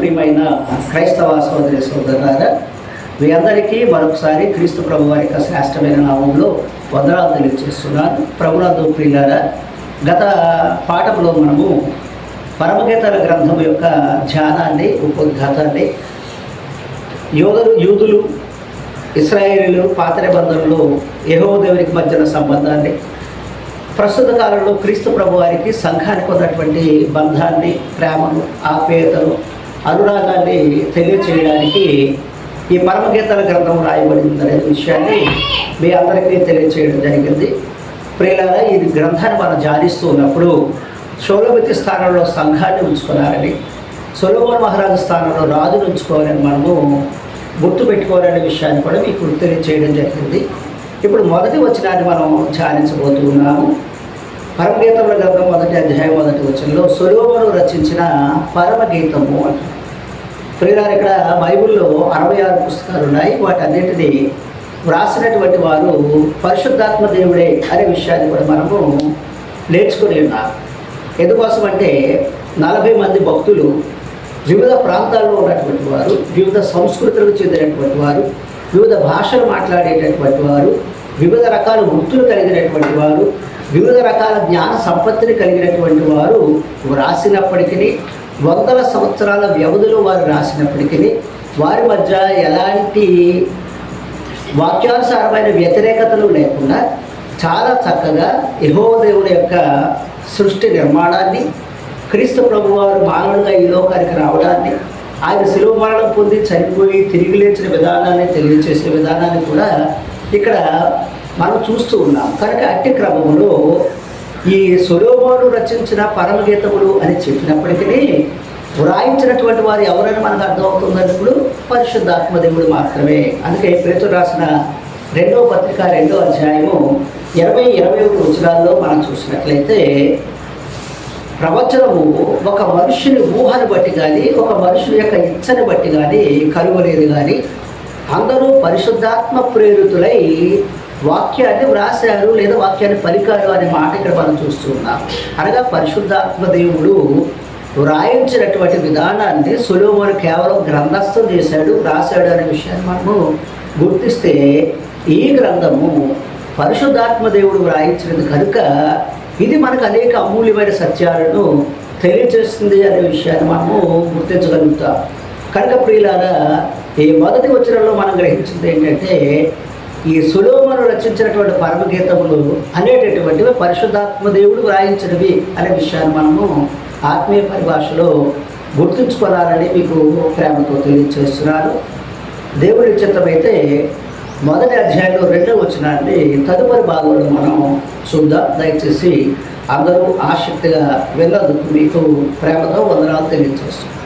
ప్రియమైన క్రైస్తవ సోదరి సోదరులారా, మీ అందరికీ మరొకసారి క్రీస్తు ప్రభు వారి యొక్క శ్రేష్టమైన నామంలో వందనాలు తెలియజేస్తున్నాను. ప్రభునందు ప్రియులారా, గత పాఠంలో మనము పరమగీతాల గ్రంథం యొక్క ధ్యానాన్ని, ఉపోద్ఘాతాన్ని, యూదులు ఇశ్రాయేలీలు పాత నిబంధనలో యెహోవా దేవునికి మధ్యన సంబంధాన్ని, ప్రస్తుత కాలంలో క్రీస్తు ప్రభు వారికి సంఘానికి ఉన్నటువంటి బంధాన్ని, ప్రేమను, ఆప్యాయతను, అనురాగాన్ని తెలియచేయడానికి ఈ పరమగీతాల గ్రంథం రాయబడిందనే విషయాన్ని మీ అందరికీ తెలియచేయడం జరిగింది. ప్రియులారా, ఈ గ్రంథాన్ని మనం ధ్యానిస్తూ ఉన్నప్పుడు షోలోమితి స్థానంలో సంఘాన్ని ఉంచుకున్నారని, సొలొమోను మహారాజు స్థానంలో రాజును ఉంచుకోవాలని మనము గుర్తుపెట్టుకోవాలనే విషయాన్ని కూడా మీకు తెలియచేయడం జరిగింది. ఇప్పుడు మొదటి వచనాన్ని మనం ధ్యానించబోతూ ఉన్నాము. పరమగీతముల గ్రంథం 1వ అధ్యాయం 1వ వచనంలో సొలొమోను రచించిన పరమగీతము అంటారు. ప్రియులారా, ఇక్కడ బైబిల్లో 66 పుస్తకాలు ఉన్నాయి. వాటన్నిటినీ వ్రాసినటువంటి వారు పరిశుద్ధాత్మ దేవుడే అనే విషయాన్ని కూడా మనము నేర్చుకుని ఉన్నాం. ఎందుకోసం అంటే 40 మంది భక్తులు, వివిధ ప్రాంతాల్లో ఉన్నటువంటి వారు, వివిధ సంస్కృతులకు చెందినటువంటి వారు, వివిధ భాషలు మాట్లాడేటటువంటి వారు, వివిధ రకాల వృత్తులు కలిగినటువంటి వారు, వివిధ రకాల జ్ఞాన సంపత్తిని కలిగినటువంటి వారు రాసినప్పటికీ, వందల సంవత్సరాల వ్యవధిలో వారు రాసినప్పటికీ వారి మధ్య ఎలాంటి వాక్యానుసారమైన వ్యతిరేకతలు లేకుండా చాలా చక్కగా యెహోవా దేవుని యొక్క సృష్టి నిర్మాణాన్ని, క్రీస్తు ప్రభువారు మానవులుగా ఈ లోకానికి రావడాన్ని, ఆయన శిలువ మరణం పొంది చనిపోయి తిరిగి లేచిన విధానాన్ని తెలియజేసే విధానాన్ని కూడా ఇక్కడ మనం చూస్తూ ఉన్నాం. కనుక అట్టి క్రమంలో ఈ సొలొమోను రచించిన పరమగీతములు అని చెప్పినప్పటికీ వ్రాయించినటువంటి వారు ఎవరైనా మనకు అర్థమవుతున్నప్పుడు పరిశుద్ధాత్మ దేవుడు మాత్రమే. అందుకే పేతురు రాసిన 2వ పత్రిక 2వ అధ్యాయము 20-21 వచనాల్లో మనం చూసినట్లయితే, ప్రవచనము ఒక మనుషుని ఊహను బట్టి కానీ, ఒక మనుషుని యొక్క ఇచ్చని బట్టి కానీ కలుగలేదు, కానీ అందరూ పరిశుద్ధాత్మ ప్రేరితులై వాక్యాన్ని వ్రాసారు లేదా వాక్యాన్ని పలికారు అనే మాట ఇక్కడ మనం చూస్తూ ఉన్నాం. అనగా పరిశుద్ధాత్మ దేవుడు వ్రాయించినటువంటి విధానాన్ని సొలొమోను కేవలం గ్రంథస్థం చేశాడు, వ్రాసాడు అనే విషయాన్ని మనము గుర్తిస్తే, ఈ గ్రంథము పరిశుద్ధాత్మ దేవుడు వ్రాయించినది కనుక ఇది మనకు అనేక అమూల్యమైన సత్యాలను తెలియజేస్తుంది అనే విషయాన్ని మనము గుర్తించగలుగుతాం. కనుక ప్రియులారా, ఈ మొదటి వచనంలో మనం గ్రహించింది ఏంటంటే, ఈ సొలొమోను రచించినటువంటి పరమగీతములు అనేటటువంటివి పరిశుద్ధాత్మ దేవుడు వ్రాయించినవి అనే విషయాన్ని మనము ఆత్మీయ పరిభాషలో గుర్తుంచుకోవాలని మీకు ప్రేమతో తెలియజేస్తున్నాను. దేవుడి చిత్తమైతే మొదటి అధ్యాయంలో 2వ వచనాన్ని తదుపరి భాగంలో మనం చూద్దాం. దయచేసి అందరూ ఆసక్తిగా వెళ్ళేందుకు మీకు ప్రేమతో వందనాలు తెలియజేస్తున్నాను.